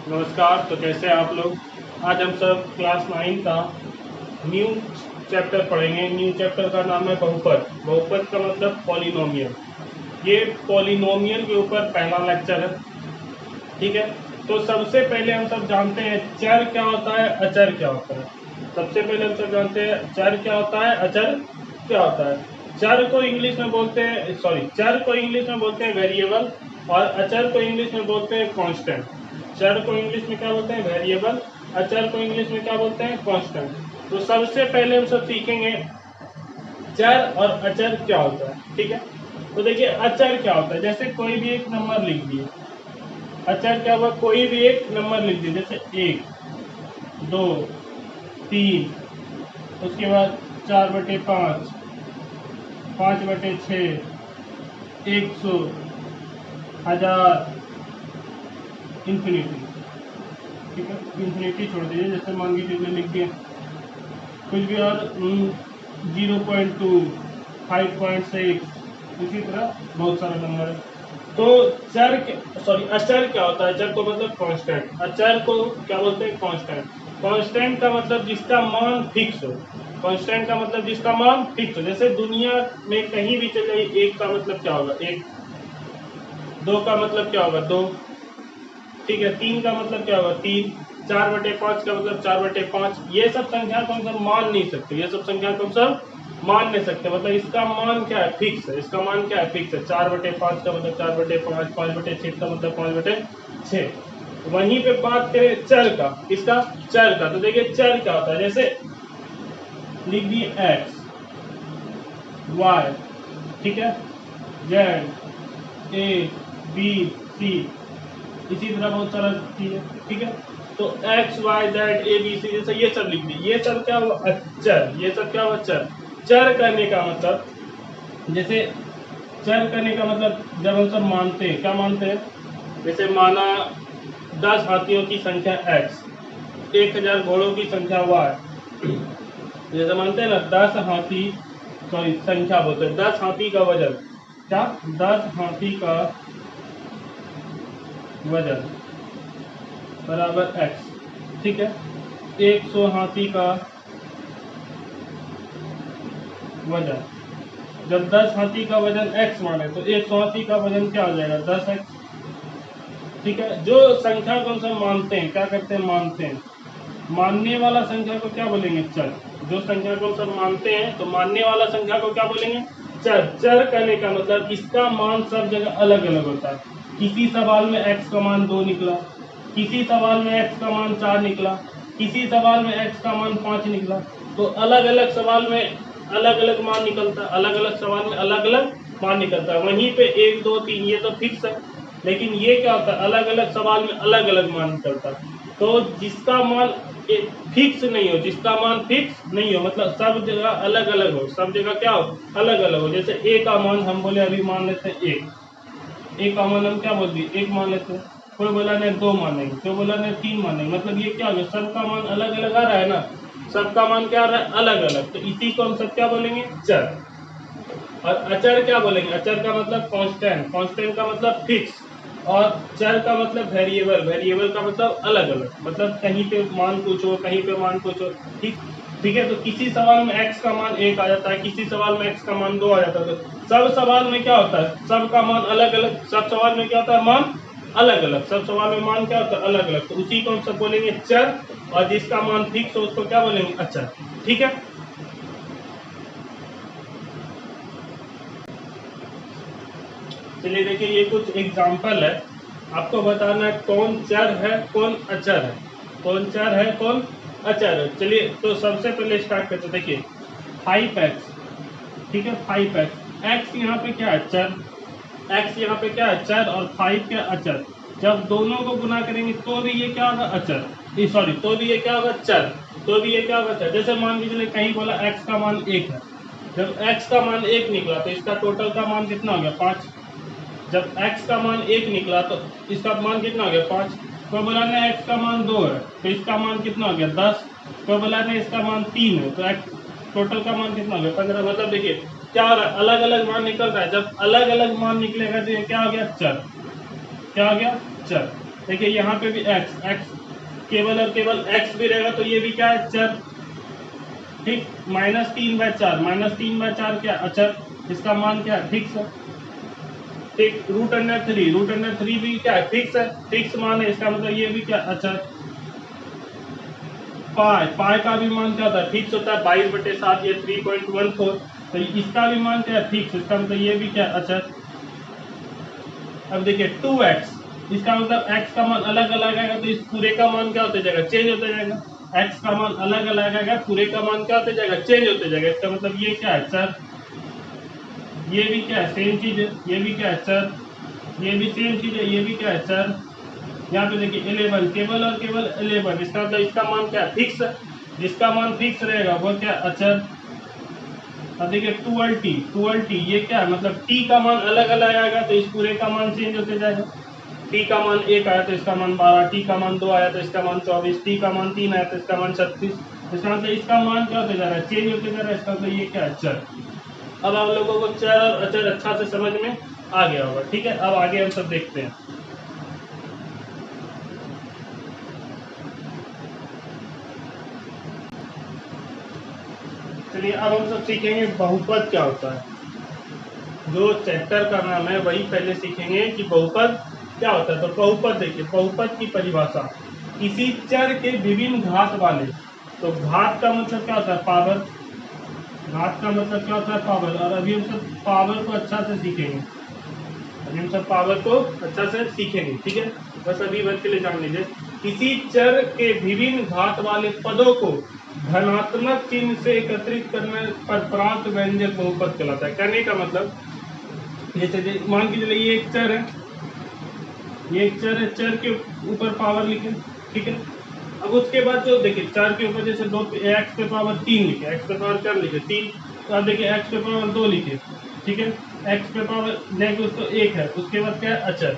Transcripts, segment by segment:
नमस्कार। तो कैसे हैं आप लोग। आज हम सब क्लास 9 का न्यू चैप्टर पढ़ेंगे। न्यू चैप्टर का नाम है बहुपद। बहुपद का मतलब पॉलिनोमियल। ये पॉलिनोमियल के ऊपर पहला लेक्चर है, ठीक है। तो सबसे पहले हम सब जानते हैं चर क्या होता है, अचर क्या होता है। सबसे पहले हम सब जानते हैं चर क्या होता है, अचर क्या होता है। चर को इंग्लिश में बोलते हैं, चर को इंग्लिश में बोलते हैं वेरिएबल, और अचर को इंग्लिश में बोलते हैं कांस्टेंट। चर को इंग्लिश में क्या बोलते हैं, वेरिएबल। अचर को इंग्लिश में क्या बोलते हैं, कांस्टेंट। तो सबसे पहले हम सब सीखेंगे चर और अचर क्या होता है, ठीक है। तो देखिए अचर क्या होता है, जैसे कोई भी एक नंबर लिख दिए। अचर क्या हुआ, कोई भी एक नंबर लिख दिए, जैसे 1, 2, 3, उसके बाद 4/5, 5/6, 100, 1000, इन्फिनिटी, ठीक है। इन्फिनिटी छोड़ दीजिए, जैसे मान लीजिए लिख दिया कुछ भी, और 0.2, 5.6, इसी तरह बहुत सारा नंबर है। तो अचर क्या होता है, अचर को मतलब कांस्टेंट। अचर को क्या बोलते हैं, कांस्टेंट। कांस्टेंट का मतलब जिसका मान फिक्स हो। कांस्टेंट का मतलब जिसका मान फिक्स हो, जैसे दुनिया में कहीं भी चले जाइए, 1 का मतलब क्या होगा 1, 2 का मतलब क्या होगा 2, ठीक है। 3 का मतलब क्या होगा 3, 4/5 का मतलब 4/5। ये सब संख्या को हम सब मान नहीं सकते, ये सब संख्या को हम सब मान नहीं सकते। मतलब इसका मान क्या है, फिक्स है। इसका मान क्या है, फिक्स है। 4/5 का मतलब 4/5, 5/6 का मतलब 5/6। वहीं पे बात करें चर का, इसका चर का, तो देखिए चर क्या होता है, जैसे लिख दिए x, y, ठीक है, z, a, b, c, इसी तरह बहुत सारा चीज है, ठीक है। तो x, y, z, a, b, c, जैसे ये सब लिख दिए। ये सब क्या हुआ, चर। ये सब क्या हुआ, चर। चर करने का मतलब, जैसे चर करने का मतलब जब हम सब मानते हैं, क्या मानते हैं, जैसे माना 10 हाथियों की संख्या x, 1000 घोड़ों की संख्या y। जैसे मानते हैं ना 10 हाथी, संख्या बोलते हैं 10 हाथी का वजन, क्या 10 हाथी का वजन बराबर x, ठीक है। 100 हाथी का वजन, जब 10 हाथी का वजन x माने तो 100 हाथी का वजन क्या हो जाएगा 10x, ठीक है। जो संख्या को हम सब मानते हैं, क्या करते हैं, मानते हैं। मानने वाला संख्या को क्या बोलेंगे, चर। जो संख्या को हम सब मानते हैं, तो मानने वाला संख्या को क्या बोलेंगे, चर। चर करने का मतलब इसका मान सब जगह अलग अलग होता है। किसी सवाल में x का मान 2 निकला, किसी सवाल में x का मान 4 निकला, किसी सवाल में x का मान 5 निकला। तो अलग अलग सवाल में अलग अलग मान निकलता है, अलग अलग सवाल में अलग अलग मान निकलता है। वहीं पे 1, 2, 3 ये तो फिक्स है, लेकिन ये क्या होता है, अलग अलग सवाल में अलग अलग मान निकलता है। तो जिसका मान फिक्स नहीं हो, जिसका मान फिक्स नहीं हो मतलब सब जगह अलग अलग हो, सब जगह क्या हो, अलग अलग हो। जैसे ए का मान हम बोले, अभी मान लेते हैं 1, ए का मान हम क्या बोल दिए 1 मान लेते हैं। कोई बोला नहीं 2 मानेंगे, कोई बोला नहीं 3 मानेंगे। मतलब ये क्या हो गया, सबका मान अलग अलग आ रहा है ना, सबका मान क्या आ रहा है, अलग अलग। तो इसी को हम सब क्या बोलेंगे, चर। और अचर क्या बोलेंगे, अचर का मतलब कांस्टेंट, कांस्टेंट का मतलब फिक्स, और चर का मतलब वेरिएबल, वेरिएबल का मतलब अलग अलग। मतलब कहीं पे मान पूछो, कहीं पे मान पूछो, ठीक ठीक है। तो किसी सवाल में x का मान 1 आ जाता है, किसी सवाल में x का मान 2 आ जाता है। तो सब सवाल में क्या होता है, सबका मान अलग अलग। सब सवाल में क्या होता है, मान अलग अलग। सब सवाल में मान क्या होता है, अलग अलग। तो उसी को हम सब बोलेंगे चर, और जिसका मान फिक्स हो उसको क्या बोलेंगे, अचर, ठीक है। चलिए देखिए, ये कुछ एग्जाम्पल है, आपको बताना है कौन चर है कौन अचर है, कौन चर है कौन अचर है। चलिए तो सबसे पहले स्टार्ट करते, देखिए 5x, ठीक है। 5x, x यहाँ पे क्या है, चर। x यहाँ पे क्या है, चर, और 5 क्या अचर। जब दोनों को गुना करेंगे तो भी ये क्या होगा, अचर, सॉरी, तो भी ये क्या होगा, चर, तो भी ये क्या होगा, चर। जैसे मान लीजिए कहीं बोला x का मान 1 है, जब x का मान 1 निकला तो इसका टोटल का मान कितना हो गया, 5। जब x का मान 1 निकला तो इसका मान कितना हो गया, 5। कोई बोला नहीं x का मान 2 है, तो इसका मान कितना हो गया, 10। कोई बोला नहीं इसका मान 3 है, तो x टोटल का मान कितना हो गया, 15। मतलब देखिए क्या हो रहा है, अलग अलग मान निकल रहा है। जब अलग अलग मान निकलेगा तो ये क्या हो गया, चर। क्या हो गया, चर। देखिए यहाँ पे भी एक्स एक्स केवल और केवल एक्स भी रहेगा तो ये भी क्या है, चर। ठीक, -3/4, -3/4 क्या अचर, इसका मान क्या है, फिक्स है। ठीक, √3 भी क्या है, फिक्स है, फिक्स मान है, इसका मतलब ये भी क्या अचर। पाई का भी मान क्या होता है, फिक्स होता है, 22/7, ये 3.14, तो इसका भी मान क्या है, फिक्स, इसका मतलब ये भी क्या अचर। अब देखिए 2x, इसका मतलब x का मान अलग अलग आएगा तो इस पूरे का मान क्या होते जाएगा, चेंज होते जाएगा। x का मान अलग अलग आएगा, पूरे का मान क्या होते जाएगा, चेंज होते जाएगा। इसका मतलब ये क्या है, चर। ये भी क्या है, सेम चीज है, ये भी क्या है, चर। ये भी सेम चीज है, ये भी क्या है, चर। यहाँ पे देखिए 11, केवल और केवल 11, इसका मतलब इसका मान क्या है, फिक्स। जिसका मान फिक्स रहेगा वो क्या अचर। अब देखिए 12t, ये क्या है, मतलब t का मान अलग अलग आएगा तो इस पूरे का मान चेंज होते जाएगा। t का मान 1 आया तो इसका मान 12, t का मान 2 आया तो इसका मान 24, t का मान 3 आया तो इसका मान 36। इसका मतलब इसका मान क्या होते जा रहा है, चेंज होते जा रहा है। इसका मतलब ये क्या है, चर। अब आप लोगों को चर और अचर अच्छा से समझ में आ गया होगा। ठीक है, अब आगे हम सब देखते हैं। चलिए अब हम सब सीखेंगे बहुपद क्या होता है। जो चैप्टर का नाम है वही पहले सीखेंगे कि बहुपद क्या होता है। तो बहुपद देखिए, बहुपद की परिभाषा, किसी चर के विभिन्न घात वाले। तो घात का मतलब क्या होता है, पावर। घात का मतलब क्या होता है, पावर। और अभी हम सब पावर को अच्छा से सीखेंगे, अभी हम सब पावर को अच्छा से सीखेंगे। ठीक है, बस अभी वर्ग के लिए जान लीजिए। किसी चर के विभिन्न घात वाले पदों को धनात्मक चिन्ह से एकत्रित करने पर प्राप्त व्यंजक बहुपद कहलाता है। कहने का मतलब, जैसे मान के चलिए ये एक चर है, ये एक चर है, चर के ऊपर पावर लिखे। ठीक है, अब उसके बाद जो देखिए चार के ऊपर जैसे दो, एक्स पे पावर 3 लिखे, एक्स पे पावर 4 लिखे 3, तो अब देखिए एक्स पे पावर 2 लिखे। ठीक है, एक्स पे पावर देखिए उसको 1 है, उसके बाद क्या है, अचर।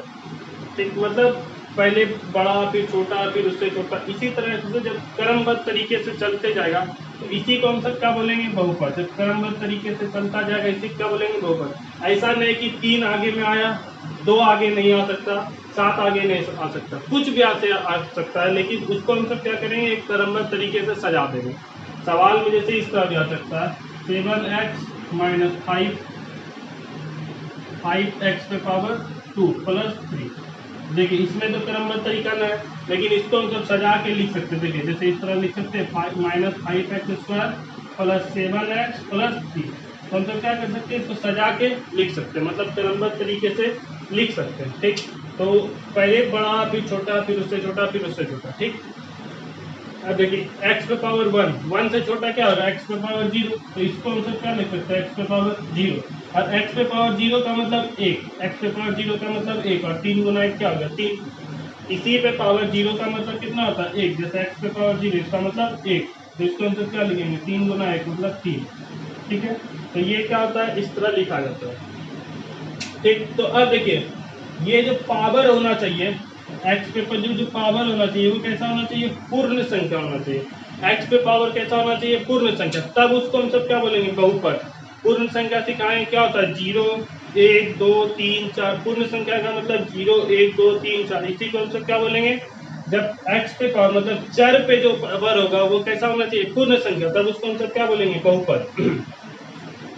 ठीक, मतलब पहले बड़ा फिर छोटा फिर उससे छोटा, इसी तरह से जब क्रमबद्ध तरीके से चलते जाएगा तो इसी को हम सब क्या बोलेंगे, बहुपद। जब क्रमबद्ध तरीके से चलता जाएगा इसी क्या बोलेंगे, बहुपद। ऐसा नहीं कि 3 आगे में आया, 2 आगे नहीं आ सकता, 7 आगे नहीं आ सकता, कुछ भी आगे आ सकता है, लेकिन उसको हम सब क्या करेंगे, एक क्रमबद्ध तरीके से सजा देंगे। सवाल में जैसे इस तरह भी आ सकता है, 7x - 5x पे पावर 2 + 3। देखिए इसमें तो क्रमबद्ध तरीका ना है, लेकिन इसको हम सब सजा के लिख सकते हैं। देखिए जैसे इस तरह लिख सकते हैं, -5x² + 7x + 3। तो हम सब क्या कर सकते हैं, इसको सजा के लिख सकते हैं, मतलब क्रमबद्ध तरीके से लिख सकते हैं। ठीक, तो पहले बड़ा फिर छोटा फिर उससे छोटा फिर उससे छोटा। ठीक, अब देखिए x पे पावर 1, 1 से छोटा क्या होगा, x पे पावर 0, तो इसको हम सब क्या लिख सकते हैं, x पे पावर 0। और x पे पावर 0 का मतलब 1, x पे पावर 0 का मतलब 1, और 3 गुना 1 क्या होगा, 3। इसी पे पावर 0 का मतलब कितना होता है, 1, जैसे x पे पावर 0 इसका मतलब 1, तो इसको हम सब क्या लिखेंगे, 3 गुना 1 मतलब 3। ठीक है, तो ये क्या होता है, इस तरह लिखा जाता है। ठीक, तो अब देखिए ये जो पावर होना चाहिए, एक्स पे पर जो पावर होना चाहिए वो कैसा होना चाहिए, पूर्ण संख्या होना चाहिए। एक्स पे पावर कैसा होना चाहिए, पूर्ण संख्या, तब उसको हम सब क्या बोलेंगे, बहुपद। पूर्ण संख्या सिखाएं क्या होता है, 0 1 2 3 4। पूर्ण संख्या का मतलब 0 1 2 3 4, इसी को हम सब क्या बोलेंगे, जब एक्स पे पावर मतलब चर पे जो पावर होगा वो कैसा होना चाहिए, पूर्ण संख्या, तब उसको हम सब क्या बोलेंगे, बहुपद।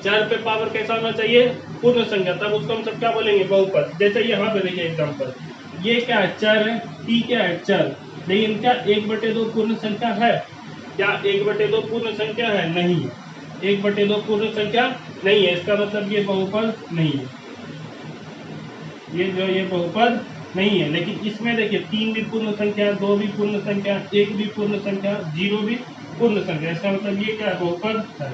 चर पे पावर कैसा होना चाहिए, पूर्ण संख्या, तब उसको हम सब क्या बोलेंगे, बहुपद। जैसे यहाँ पे देखिए एग्जांपल, ये क्या है, चर है, टी क्या है, चर। लेकिन क्या 1/2 पूर्ण संख्या है, क्या 1/2 पूर्ण संख्या है, नहीं है। 1/2 पूर्ण संख्या नहीं है, इसका मतलब ये बहुपद नहीं है, ये बहुपद नहीं है। लेकिन इसमें देखिए 3 भी पूर्ण संख्या, 2 भी पूर्ण संख्या, 1 भी पूर्ण संख्या, 0 भी पूर्ण संख्या, इसका मतलब ये क्या है, बहुपद है।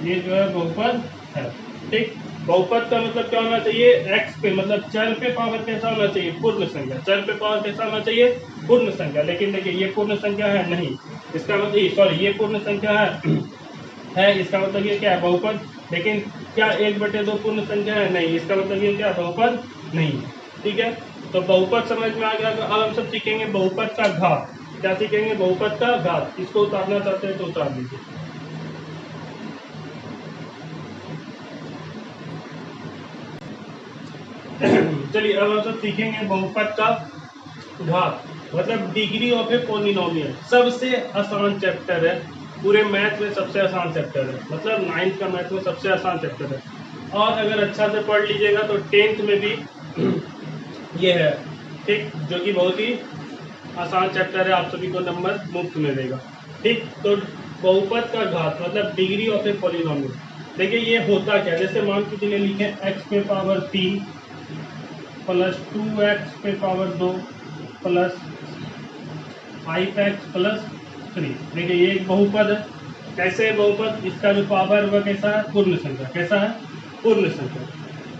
ये जो है बहुपद है। ठीक, बहुपद का मतलब क्या होना चाहिए, x पे मतलब चर पे पावर कैसा होना चाहिए, पूर्ण संख्या। चर पे पावर कैसा होना चाहिए, पूर्ण संख्या। लेकिन देखिए ये पूर्ण संख्या है नहीं, इसका मतलब सॉरी ये पूर्ण संख्या है, इसका मतलब ये क्या है, बहुपद। लेकिन क्या 1/2 पूर्ण संख्या है, नहीं, इसका मतलब ये क्या, बहुपद नहीं है। ठीक है, तो बहुपद समझ में आ गया। तो अब हम सब सीखेंगे बहुपद का घात। क्या सीखेंगे, बहुपद का घात। इसको उतारना चाहते हैं तो उतार दीजिए। चलिए अब हम सब सीखेंगे बहुपद का घात मतलब डिग्री ऑफ ए पॉलिनोमियल सबसे आसान चैप्टर है पूरे मैथ में, सबसे आसान चैप्टर है, मतलब 9th का मैथ में सबसे आसान चैप्टर है। और अगर अच्छा से पढ़ लीजिएगा तो 10th में भी ये है, ठीक, जो कि बहुत ही आसान चैप्टर है, आप सभी को नंबर मुफ्त में देगा। ठीक, तो बहुपद का घात मतलब डिग्री ऑफ ए पॉलिनोमियल। देखिए ये होता क्या, जैसे मान के चलिए लिखे x पे पावर 3 प्लस 2x पे पावर 2 प्लस 5x प्लस 3। देखिए ये एक बहुपद है। कैसे है बहुपद, इसका जो पावर वह कैसा है, पूर्ण संख्या। कैसा है, पूर्ण संख्या।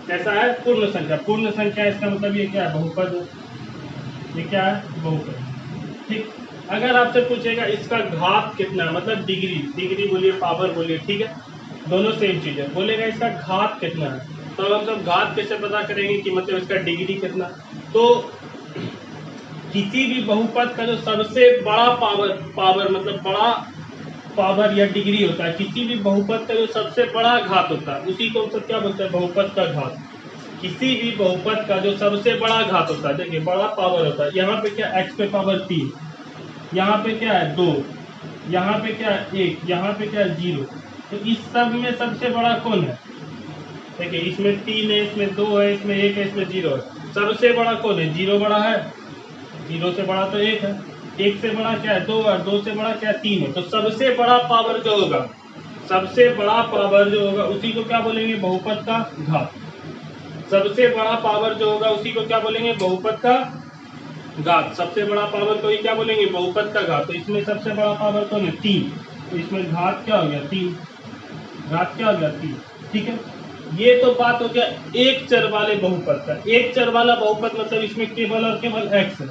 कैसा है, पूर्ण संख्या। पूर्ण संख्या इसका मतलब ये क्या है, बहुपद है। ये क्या है, बहुपद। ठीक, अगर आपसे पूछेगा इसका घात कितना है, मतलब डिग्री, डिग्री बोलिए पावर बोलिए, ठीक है, दोनों सेम चीज है। बोलेगा इसका घात कितना है, तो हम सब घात कैसे पता करेंगे कि मतलब इसका डिग्री कितना। तो किसी भी बहुपद का जो सबसे बड़ा पावर मतलब बड़ा पावर या डिग्री होता है, किसी भी बहुपद का जो सबसे बड़ा घात होता है उसी को हम सब क्या बोलते हैं, बहुपद का घात। किसी भी बहुपद का जो सबसे बड़ा घात होता है, देखिए बड़ा पावर होता है, यहाँ पे क्या x पे पावर 3, यहाँ पे क्या है 2, यहाँ पे क्या है 1, यहाँ पे क्या है 0। तो इस सब में सबसे बड़ा कौन है, देखिए इसमें 3 है, इसमें 2 है, इसमें 1 है, इसमें 0 है। सबसे बड़ा कौन है, 0 बड़ा है, 0 से बड़ा तो 1 है, 1 से बड़ा क्या है 2 है, 2 से बड़ा क्या है 3 है। तो सबसे बड़ा पावर जो होगा, सबसे बड़ा पावर जो होगा उसी को क्या बोलेंगे, बहुपद का घात। सबसे बड़ा पावर जो होगा उसी को क्या बोलेंगे, बहुपद का घात। सबसे बड़ा पावर को ही क्या बोलेंगे, बहुपद का घात। तो इसमें सबसे बड़ा पावर कौन है, 3। तो इसमें घात क्या हो गया, 3। घात क्या हो गया, 3। ठीक है, ये तो बात हो गया एक चर वाले बहुपद का। एक चर वाला बहुपद मतलब इसमें केवल और केवल x है।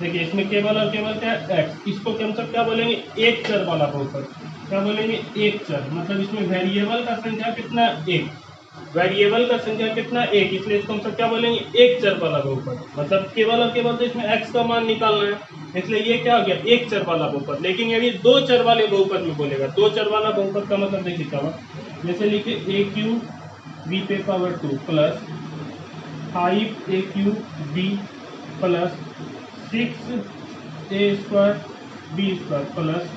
देखिए इसमें केवल और केवल क्या है, x। इसको हम सब क्या बोलेंगे, एक चर वाला बहुपद। क्या बोलेंगे, एक चर, मतलब इसमें वेरिएबल का संख्या कितना है, 1। वेरिएबल का संख्या कितना, 1, इसलिए इसको हम सब क्या बोलेंगे, एक चर वाला बहुपद। मतलब केवल और केवल तो इसमें x का मान निकालना है, इसलिए ये क्या हो गया, एक चर वाला बहुपद। लेकिन यदि दो चर वाले बहुपद में बोलेगा, दो चर वाला बहुपद का मतलब देखिए क्या हुआ, जैसे लिखिए ए क्यू बी पे पावर 2 प्लस 5 ए क्यू बी प्लस 6 ए स्क्वायर बी स्क्वायर प्लस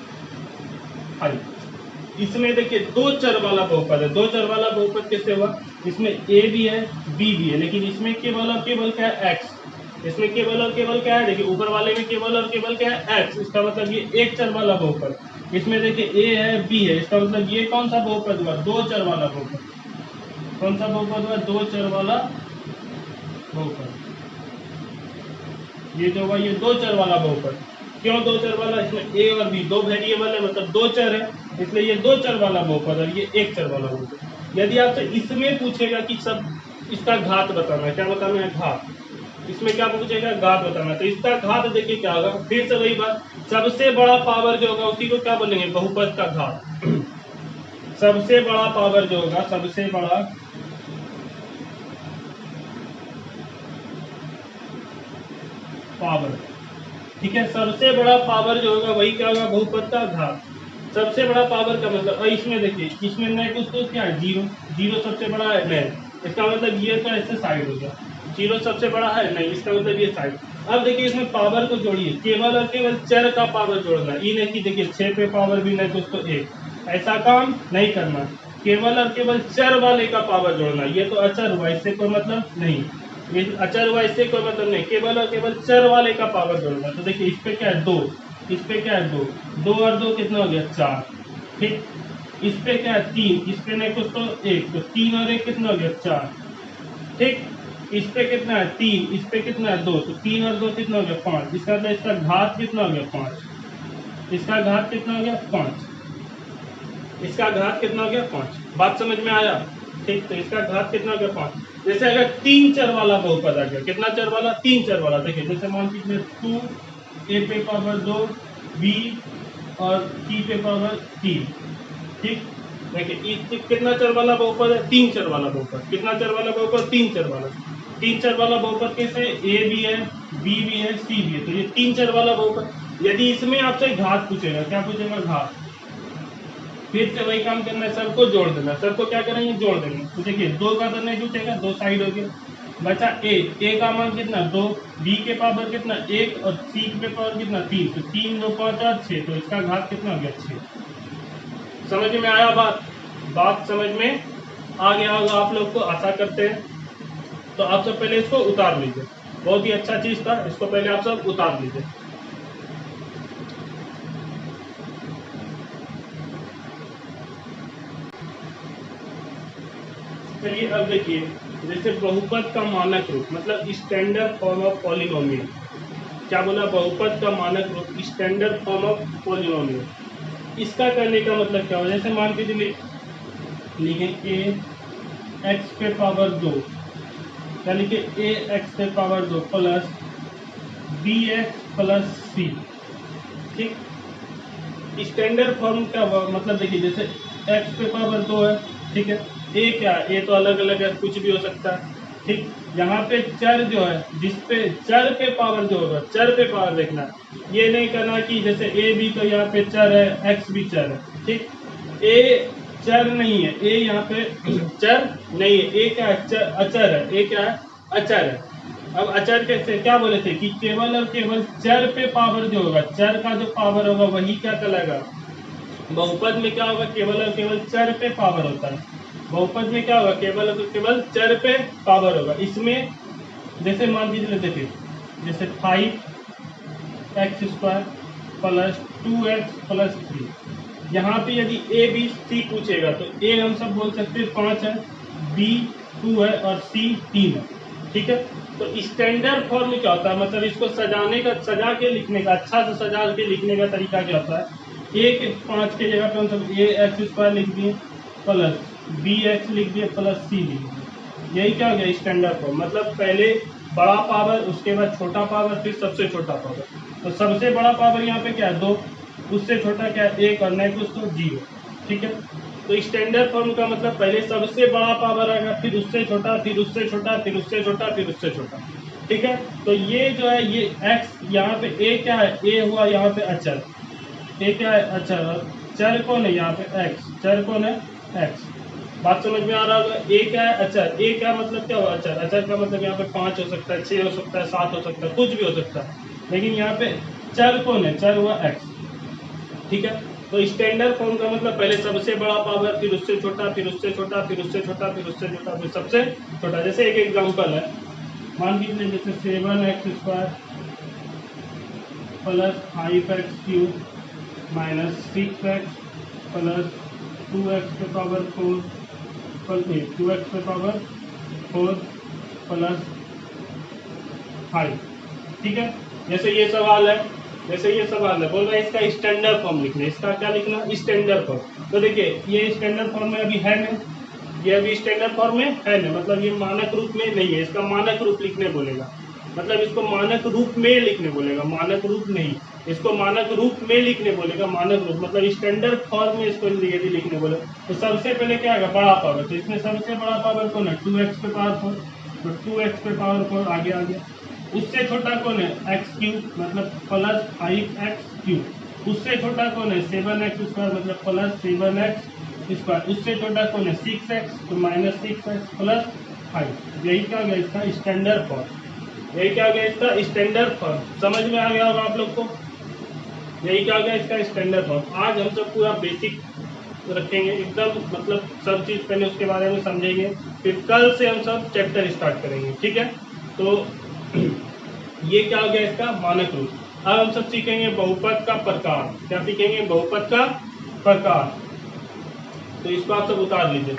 5। इसमें देखिए दो चर वाला बहुपद है। दो चर वाला बहुपद कैसे हुआ, इसमें a भी है b भी है, लेकिन इसमें केवल और केवल क्या है, x। इसमें केवल और केवल क्या है, देखिए ऊपर वाले में केवल और केवल क्या है, x। इसका मतलब ये एक चर वाला बहुपद। इसमें देखिए a है b है, इसका मतलब ये कौन सा बहुपद हुआ, दो चर वाला बहुपद। कौन सा बहुपद हुआ, दो चर वाला बहुपद। ये जो हुआ ये दो चर वाला बहुपद। क्यों दो चर वाला, इसमें a और b दो वेरिएबल है, मतलब दो चर है, इसलिए ये दो चर वाला बहुपद और ये एक चर वाला बहुपद। यदि आपसे इसमें पूछेगा कि सब इसका घात बताना है, क्या बताना है, घात। इसमें क्या पूछेगा, घात बताना है, तो इसका घात देखिए क्या होगा, फिर से वही बात, सबसे बड़ा पावर जो होगा उसी को क्या बोलेंगे, बहुपद का घात। सबसे बड़ा पावर जो होगा, सबसे बड़ा पावर, ठीक है, सबसे बड़ा पावर जो होगा वही क्या होगा, बहुपद का घात। सबसे बड़ा पावर का मतलब, और इसमें देखिए इसमें नहीं कुछ तो क्या है, 0। 0 सबसे बड़ा है, नहीं, इसका मतलब ये तो ऐसे साइड हो गया, 0 सबसे बड़ा है, नहीं, इसका मतलब ये साइड। अब देखिए इसमें पावर को जोड़िए, केवल और केवल चर का पावर जोड़ना, ये नहीं कि देखिए 6 पे पावर भी नहीं कुछ तो 1, ऐसा काम नहीं करना। केवल और केवल चर वाले का पावर जोड़ना, ये तो अचर हुआ, इससे कोई मतलब नहीं। ये अचर हुआ, इससे कोई मतलब नहीं, केवल और केवल चर वाले का पावर जोड़ना। तो देखिए इस पे क्या है, 2, इस पे क्या है, 2, 2 और 2 कितना हो गया, 4। ठीक, इस पे क्या है, 3, इस पे नहीं कुछ तो 1, तो 3 और 1 कितना हो गया, 4। ठीक, इस पे कितना है, 3, इस पे कितना है, 2, तो 3 और 2 कितना हो गया, 5। इसका मतलब इसका घात कितना हो गया, 5। इसका घात कितना हो गया, 5। इसका घात कितना हो गया, 5। बात समझ में आया, ठीक, तो इसका घात कितना हो गया, 5। जैसे अगर तीन चर वाला बहुपद आ गया, कितना चर वाला, तीन चर वाला, देखिए जैसे मान लीजिए 2 ए पे पावर 2 बी और सी पे पावर 3। ठीक, देखिए कितना चर वाला बहुपद है, तीन चर वाला बहुपद। कितना चर वाला बहुपद, तीन चर वाला। तीन चर वाला बहुपद कैसे, ए भी है बी भी है सी भी है, तो ये तीन चर वाला बहुपद। यदि इसमें आपसे घात पूछेगा, क्या पूछेगा, घात, फिर से वही काम करना है, सबको जोड़ देना। सबको क्या करेंगे, जोड़ देंगे। तो देखिए दो का तो नहीं जुटेगा, दो साइड हो गया, बचा ए का मान कितना 2, बी के पावर कितना 1 और सी के पावर कितना 3, तो 3 2 5 और 6, तो इसका घात कितना हो गया 6। समझ में आया बात समझ में आ गया होगा आप लोग को, आशा करते हैं। तो आप सब पहले इसको उतार लीजिए, बहुत ही अच्छा चीज था, इसको पहले आप सब उतार लीजिए। चलिए अब देखिए, जैसे बहुपद का मानक रूप मतलब स्टैंडर्ड फॉर्म ऑफ पॉलिनोमियल। क्या बोला? बहुपद का मानक रूप स्टैंडर्ड फॉर्म ऑफ पॉलिनोमियल। इसका करने का मतलब क्या हो, जैसे मान के चलिए लिखें ए एक्स पे पावर 2, यानी कि ए एक्स पे power 2 plus b x plus c. ठीक, स्टैंडर्ड फॉर्म का मतलब देखिए, जैसे एक्स पे पावर 2 है, ठीक है, ए क्या है, ए तो अलग अलग है, कुछ भी हो सकता है। ठीक, यहाँ पे चर जो है, जिसपे चर पे पावर जो होगा, चर पे पावर देखना है, ये नहीं करना कि जैसे ए भी तो यहाँ पे चर है, एक्स भी चर है। ठीक, ए चर नहीं है, ए यहाँ पे चर नहीं है, ए क्या है, अचर है, ए क्या है, अचर है। अब अचर कैसे, क्या बोले थे कि केवल और केवल चर पे पावर जो होगा, चर का जो पावर होगा वही क्या कहलाएगा बहुपद में। क्या होगा, केवल और केवल चर पे पावर होता है। बहुपद में क्या होगा, केवल और केवल चर पे पावर होगा। इसमें जैसे मान लीजिए, देखिए जैसे 5x² प्लस 2x प्लस 3, यहाँ पे यदि ए बी सी पूछेगा तो ए हम सब बोल सकते हैं 5 है, बी 2 है और सी 3 है। ठीक है, तो स्टैंडर्ड फॉर्म में क्या होता है, मतलब इसको सजाने का, सजा के लिखने का, अच्छा से सजा के लिखने का तरीका क्या होता है, ए के 5 के जगह पे हम सब ए एक्स स्क्वायर लिख दिए प्लस बी एक्स लिख दिए प्लस सी लिख दिए। यही क्या हो गया स्टैंडर्ड फॉर्म, मतलब पहले बड़ा पावर, उसके बाद छोटा पावर, फिर सबसे छोटा पावर। तो सबसे बड़ा पावर यहाँ पे क्या है 2, उससे छोटा क्या है 1 और नहीं कुछ तो 0। ठीक है, तो स्टैंडर्ड फॉर्म का मतलब पहले सबसे बड़ा पावर आएगा, फिर उससे छोटा, फिर उससे छोटा, फिर उससे छोटा, फिर उससे छोटा। ठीक है, तो ये जो है ये x यहाँ पे a क्या है, a हुआ यहाँ पे अचर, a क्या है अचर, और चर कौन है यहाँ पे x, चर कौन है x। बात समझ में आ रहा होगा, a क्या है अचर, a क्या मतलब क्या हुआ अचर, अचर का मतलब यहाँ पे 5 हो सकता है, 6 हो सकता है, 7 हो सकता है, कुछ भी हो सकता है, लेकिन यहाँ पे चर कौन है, चर हुआ x। ठीक है, तो स्टैंडर्ड फॉर्म का मतलब पहले सबसे बड़ा पावर, फिर उससे छोटा, फिर उससे छोटा, फिर उससे छोटा, फिर उससे छोटा, फिर सबसे छोटा। जैसे एक एग्जांपल है, मान लीजिए जैसे 7x² plus 5x³ minus 6x plus 2x पे पावर 4 2x पे पावर 4 प्लस 5। ठीक है, जैसे ये सवाल है, बोल रहा है इसका स्टैंडर्ड फॉर्म लिखना है, इसका क्या लिखना, स्टैंडर्ड फॉर्म। तो देखिए ये स्टैंडर्ड फॉर्म में अभी है नहीं, ये अभी स्टैंडर्ड फॉर्म में है नहीं, मतलब ये मानक रूप में नहीं है, इसका मानक रूप लिखने बोलेगा, मतलब इसको मानक रूप में लिखने बोलेगा, मानक रूप नहीं, इसको मानक रूप में लिखने बोलेगा, मानक रूप मतलब स्टैंडर्ड फॉर्म में इसको यदि लिखने बोले तो सबसे पहले क्या आएगा बड़ा पावर, तो इसमें सबसे बड़ा पावर कौन है 2x पे पावर 4, तो 2x पे पावर 4 आगे आ गया। उससे छोटा कौन है x³ मतलब प्लस 5x³। उससे छोटा कौन है 7x² मतलब प्लस 7x²। उससे छोटा कौन है 6x, तो माइनस 6x प्लस 5। यही क्या गया इसका स्टैंडर्ड फॉर्म, यही क्या गया इसका स्टैंडर्ड फॉर्म। समझ में आ गया होगा आप लोग को, यही क्या गया इसका स्टैंडर्ड फॉर्म। आज हम सब पूरा बेसिक रखेंगे एकदम, मतलब सब चीज़ पहले उसके बारे में समझेंगे, फिर कल से हम सब चैप्टर स्टार्ट करेंगे। ठीक है, तो ये क्या हो गया इसका मानक रूप। अब हम सब सीखेंगे बहुपद का प्रकार। क्या सीखेंगे, बहुपद का प्रकार। तो इसको आप सब उतार लीजिए।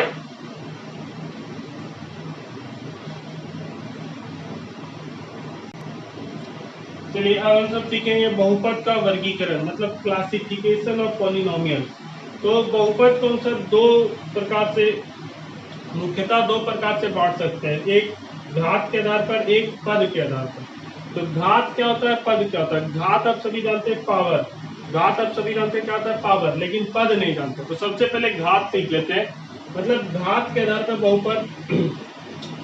चलिए अब हम सब सीखेंगे बहुपद का वर्गीकरण, मतलब क्लासिफिकेशन ऑफ पॉलिनोमियल। तो बहुपद को हम सब दो प्रकार से, मुख्यतः दो प्रकार से बांट सकते हैं, एक घात के आधार पर, एक पद के आधार पर। तो घात क्या होता है, पद क्या होता है। घात आप सभी जानते हैं पावर, घात आप सभी जानते हैं क्या होता है पावर, लेकिन पद नहीं जानते। तो सबसे पहले घात सीख लेते हैं, मतलब घात के आधार पर बहुपद,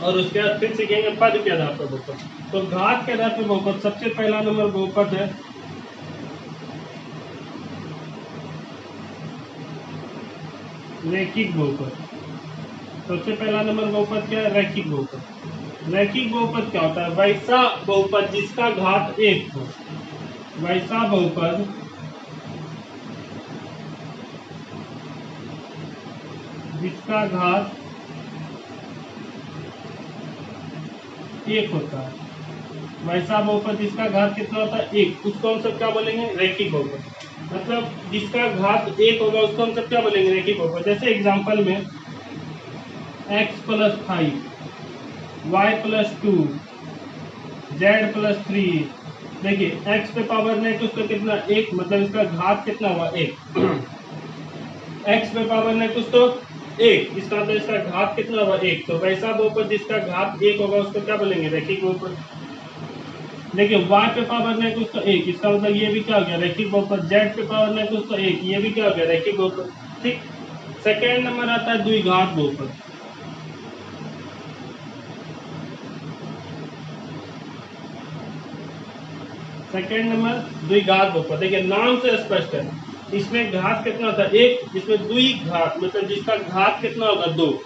और उसके बाद फिर सीखेंगे पद के आधार पर बहुपद। तो घात के आधार पर बहुपद, सबसे पहला नंबर बहुपद है रैखिक बहुपद। सबसे पहला नंबर बहुपद क्या है, रैखिक बहुपद। रैखिक बहुपद क्या होता है? वैसा बहुपद जिसका घात एक हो, वैसा बहुपद जिसका घात एक होता है, वैसा बहुपद जिसका घात कितना होता है? एक, उसको हम सब क्या बोलेंगे? रैखिक बहुपद। मतलब जिसका घात एक होगा उसको हम सब क्या बोलेंगे? रैखिक बहुपद। जैसे एग्जांपल में x + 5, y + 2, z + 3। देखिए x पे पावर नहीं तो उसका कितना? एक, मतलब इसका घात कितना हुआ? एक। x पे पावर नहीं कुछ तो एक, इसका मतलब इसका घात कितना हुआ? एक। तो वैसा बहुपद जिसका घात एक होगा उसको क्या बोलेंगे? रैखिक बहुपद। देखिए y पे पावर नहीं कुछ तो एक, इसका मतलब ये भी क्या हो गया? रैखिक बहुपद। z पे पावर नहीं कुछ तो एक, ये भी क्या हो गया? रैखिक बहुपद। ठीक। सेकेंड नंबर आता है द्विघात बहुपद। सेकेंड नंबर द्विघात बहुपद। देखिए नाम से स्पष्ट है, इसमें घात कितना होता है? एक। इसमें द्विघात मतलब जिसका घात कितना होगा? दो।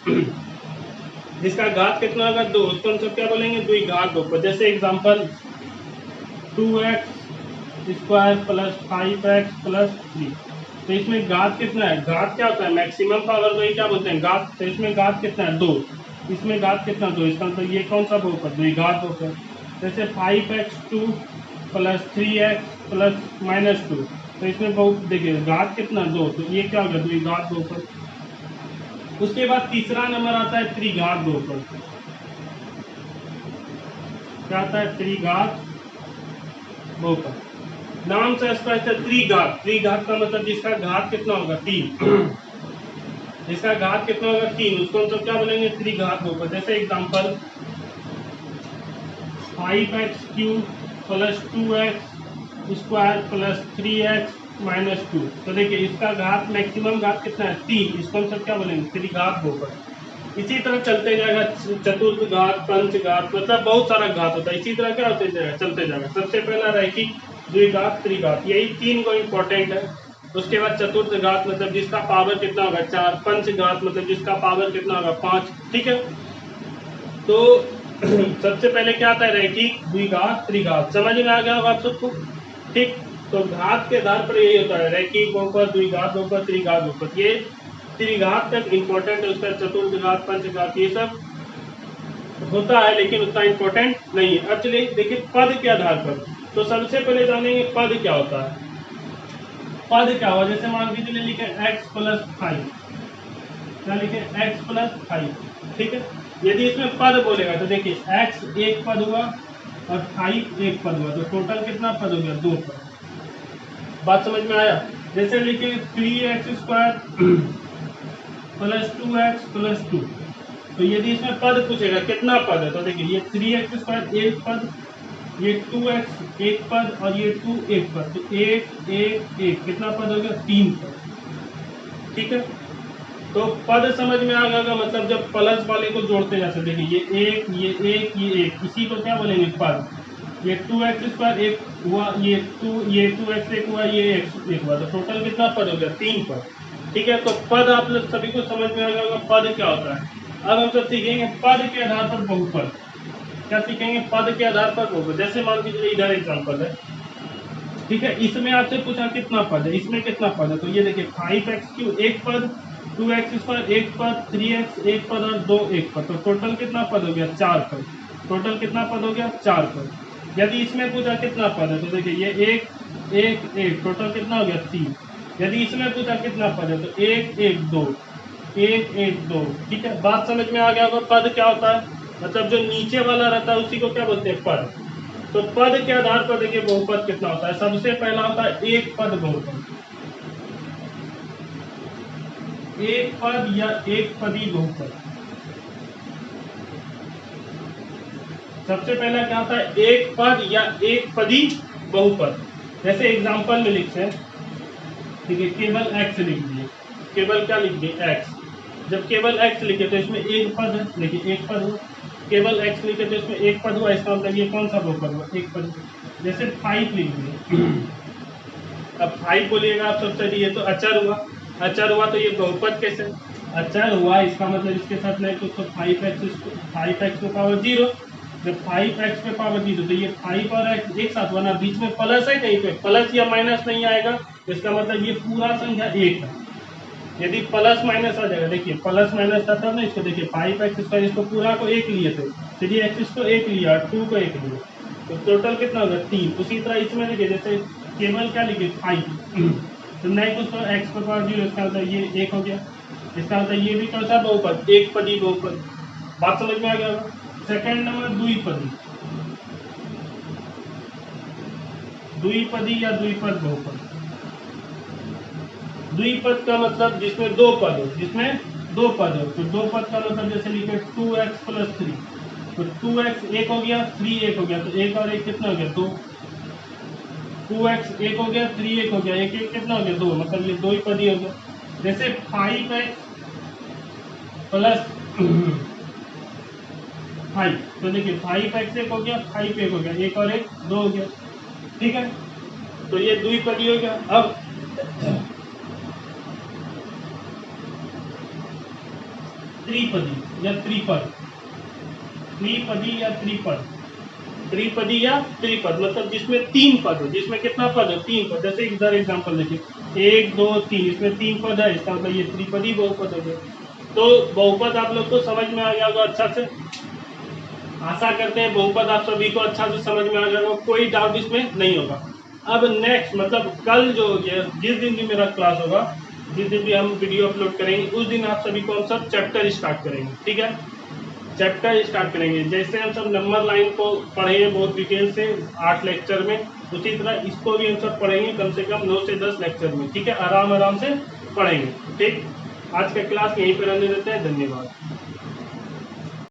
जिसका घात कितना होगा? दो, उसको हम सब क्या बोलेंगे? द्विघात बहुपद। जैसे एग्जांपल 2x² + 5x + 3। तो इसमें घात कितना है? घात क्या होता है? मैक्सिमम पावर को ही क्या बोलते हैं? घात। तो इसमें घात कितना है? दो। इसमें घात कितना? दो। इसका मतलब ये कौन सा बहुपद? द्विघात बहुपद। जैसे 5x² + 3x + -2। तो इसमें बहुत देखिए घात कितना? दो। तो ये क्या होगा? द्विघात बहुपद। उसके बाद तीसरा नंबर आता है त्रिघात बहुपद। क्या आता है? त्रिघात बहुपद। नाम से स्पष्ट है, त्रिघात। त्रिघात का मतलब जिसका घात कितना होगा? तीन। जिसका घात कितना होगा? तीन, उसको हम सब क्या बोलेंगे? त्रिघात बहुपद। जैसे एग्जांपल 5x³ + 2x² + 3x - 2। तो देखिए इसका घात मैक्सिमम घात कितना है? तीन, इसको हम सब क्या बोलेंगे? त्रिघात बहुपद। इसी तरह चलते जाएगा, चतुर्थ घात, पंच घात, मतलब बहुत सारा घात होता है। इसी तरह क्या होते जाएगा? चलते जाएगा। सबसे पहला रैखिक, द्विघात, त्रिघात, यही तीन को इम्पोर्टेंट है। उसके बाद चतुर्थ घात मतलब जिसका पावर कितना होगा? चार। पंच घात मतलब जिसका पावर कितना होगा? पांच। ठीक है। तो सबसे पहले क्या आता है? रैखिक, द्विघात, त्रिघात। समझ में आ गया होगा आप सबको? ठीक। तो घात के आधार पर यही होता है, रैखिक बहुपद, द्विघात बहुपद, त्रिघात बहुपद। ये त्रिघात तक इम्पोर्टेंट है, उसका चतुर्थ घात, पंच घात ये सब होता है, लेकिन उतना इम्पोर्टेंट नहीं है। अब चलिए देखिए पद के आधार पर। तो सबसे पहले जानेंगे पद क्या होता है। पद क्या हुआ? जैसे मान लीजिए लिखे x + 5। क्या लिखे? x + 5। ठीक है। यदि इसमें पद बोलेगा तो देखिए x एक पद हुआ और 5 एक पद हुआ, तो टोटल कितना पद हो गया? दो पद। बात समझ में आया? जैसे लिखे 3x² + 2x + 2। तो यदि इसमें पद पूछेगा कितना पद है, तो देखिए ये 3x² एक पद, ये 2x एक पद और ये 2 एक पद। तो एक एक एक कितना पद हो गया? तीन पद। ठीक है। तो पद समझ में आ गया होगा, मतलब जब प्लस वाले को जोड़ते जाते देखिए ये एक ये एक ये एक, इसी को क्या बोलेंगे? पद। ये 2x² एक हुआ, ये 2x एक हुआ, ये x एक हुआ, तो टोटल कितना पद हो गया? तीन पद। ठीक है। तो पद आप लोग सभी को समझ में आ गया होगा पद क्या होता है। अब हम सब सीखेंगे पद के आधार पर बहुपद। क्या सीखेंगे? पद के आधार पर बहुपद। जैसे मान लीजिए इधर एग्जाम्पल है। ठीक है। इसमें आपसे पूछा कितना पद है, इसमें कितना पद है, तो ये देखिए 5x³ एक पद, 2x² एक पद, 3x एक पद और 2 एक पद। तो टोटल कितना पद हो गया? चार पद। टोटल कितना पद हो गया? चार पद। यदि इसमें पूछा कितना पद है, तो देखिए ये एक एक एक, टोटल कितना हो गया? तीन। यदि इसमें पूछा कितना पद है, तो एक एक दो, एक एक दो। ठीक है। बात समझ में आ गया होगा पद क्या होता है। मतलब जो नीचे वाला रहता है उसी को क्या बोलते हैं? पद। तो पद के आधार पर देखिए बहुपद कितना होता है। सबसे पहला होता है एक पद बहुपद। एक पद या एक पदी बहुपद। सबसे पहला क्या होता है? एक पद या एक पदी बहुपद। जैसे एग्जांपल में लिखते हैं, देखिए केवल x लिख दिए। केवल क्या लिख दिए? x। जब केवल x लिखे तो इसमें एक पद है, देखिए एक पद हुआ। केवल x लिखे तो इसमें एक पद हुआ, इसका मतलब ये कौन सा बहुपद हुआ? एक पद। जैसे 5 लिख दिए। अब 5 बोलिएगा आप सबसे, ये तो अचर हुआ। अचर हुआ तो ये बहुपद कैसे? अच्छा हुआ, इसका मतलब इसके साथ नहीं तो 5x पे पावर 0, जब 5x पे पावर 0 तो ये 5 और x एक साथ, वरना बीच में प्लस है, कहीं पे प्लस या माइनस नहीं आएगा, इसका मतलब ये पूरा संख्या 1 है। यदि प्लस माइनस आ जाएगा, देखिए प्लस माइनस था तब ना, इसको देखिए 5x2, इसको पूरा को 1 लिए थे, 3x को 1 लिया, 2 को 1 लिया, तो टोटल कितना होगा 3। उसी तरह इसमें देखिए जैसे केवल क्या लिखे 5, तो नहीं कुछ तो x पर पावर 0, इसका मतलब ये 1 हो गया, इसका मतलब ये भी कौन सा बहुपद, एक पदी बहुपद। बात समझ में आ गया होगा। सेकंड नंबर द्विपदी, द्विपदी या द्विपद बहुपद। द्विपद का मतलब जिसमें दो पद हो, जिसमें दो पद हो, तो दो पद का मतलब जैसे लिखे 2x + 3, तो 2x 1 हो गया, 3 1 हो गया, तो 1 और 1 कितना हो गया 2, 2x 1 हो गया, 3 1 हो गया, 1 1 कितना हो गया 2, मतलब ये दो ही पद ही हो गया। जैसे 5x + 5, तो देखिए 5x 1 हो गया, 5 1 हो गया, 1 और 1 2 हो गया, ठीक है, तो ये द्विपदी हो गया। अब त्रिपदी या त्रिपद, त्रिपदी या त्रिपद, त्रिपदी या त्रिपद मतलब जिसमें 3 पद हो, जिसमें कितना पद हो 3 पद। जैसे इधर एग्जांपल देखिए 1 2 3, इसमें 3 पद है, इसका मतलब ये त्रिपदी बहुपद हो गया। तो बहुपद आप लोग को समझ में आ गया होगा अच्छा से, आशा करते हैं बहुपद आप सभी को अच्छा से समझ में आ गया होगा, कोई डाउट इसमें नहीं होगा। अब नेक्स्ट मतलब कल जो जिस दिन भी मेरा क्लास होगा, जिस दिन भी हम वीडियो अपलोड करेंगे, उस दिन आप सभी को हम सब चैप्टर स्टार्ट करेंगे, ठीक है, चैप्टर स्टार्ट करेंगे। जैसे हम सब नंबर लाइन को पढ़ेंगे बहुत डिटेल से 8 लेक्चर में, उसी तरह इसको भी हम सब पढ़ेंगे कम से कम 9 से 10 लेक्चर में, ठीक है, आराम आराम से पढ़ेंगे। ठीक, आज का क्लास यहीं पर रहने देते हैं, धन्यवाद।